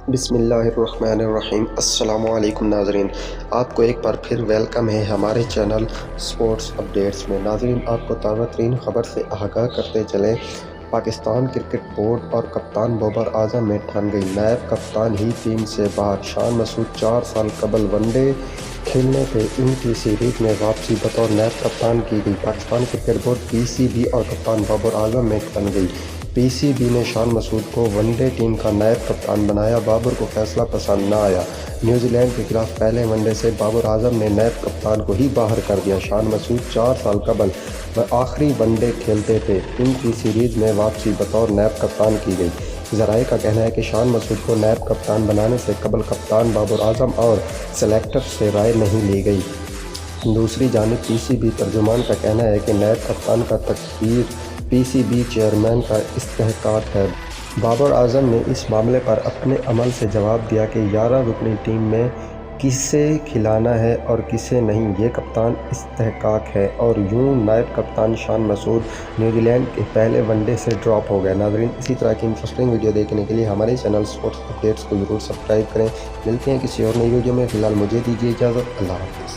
بسم اللہ الرحمن الرحیم۔ السلام علیکم ناظرین، آپ کو ایک بار پھر ویلکم ہے ہمارے چینل سپورٹس اپڈیٹس میں۔ ناظرین، آپ کو تازہ ترین خبر سے آگاہ کرتے چلیں۔ پاکستان کرکٹ بورڈ اور کپتان بابر اعظم میں ٹھن گئی، نائب کپتان ہی ٹیم سے باہر۔ شان مسعود 4 سال قبل ون ڈے کھیلنے پہ ان کی سیریز میں واپسی بطور نائب کپتان کی گئی۔ پاکستان کرکٹ بورڈ پی سی بی اور کپتان بابر اعظم میں ٹھن گئی۔ پی سی بی نے شان مسعود کو ون ڈے ٹیم کا نائب کپتان بنایا۔ بابر کو فیصلہ پسند نہ آیا۔ نیوزی لینڈ کے خلاف پہلے ون ڈے سے بابر اعظم نے نائب کپتان کو ہی باہر کر دیا۔ شان مسعود 4 سال قبل آخری ون ڈے کھیلتے تھے، ان کی سیریز میں واپسی بطور نائب کپتان کی گئی۔ ذرائع کا کہنا ہے کہ شان مسعود کو نائب کپتان بنانے سے قبل کپتان بابر اعظم اور سلیکٹر سے رائے نہیں لی گئی۔ دوسری جانب پی سی بی ترجمان کا کہنا ہے کہ نائب کپتان کا تقرر پی سی بی چیئرمین کا استحقاق ہے۔ بابر اعظم نے اس معاملے پر اپنے عمل سے جواب دیا کہ 11 رکنی ٹیم میں کسے کھلانا ہے اور کسے نہیں، یہ کپتان استحقاق ہے۔ اور یوں نائب کپتان شان مسعود نیوزی لینڈ کے پہلے ون ڈے سے ڈراپ ہو گئے۔ ناظرین، اسی طرح کی انٹرسٹنگ ویڈیو دیکھنے کے لیے ہمارے چینل سپورٹس اپڈیٹس کو ضرور سبسکرائب کریں۔ ملتے ہیں کسی اور نئی ویڈیو میں، فی الحال مجھے دیجیے اجازت۔ اللہ حافظ۔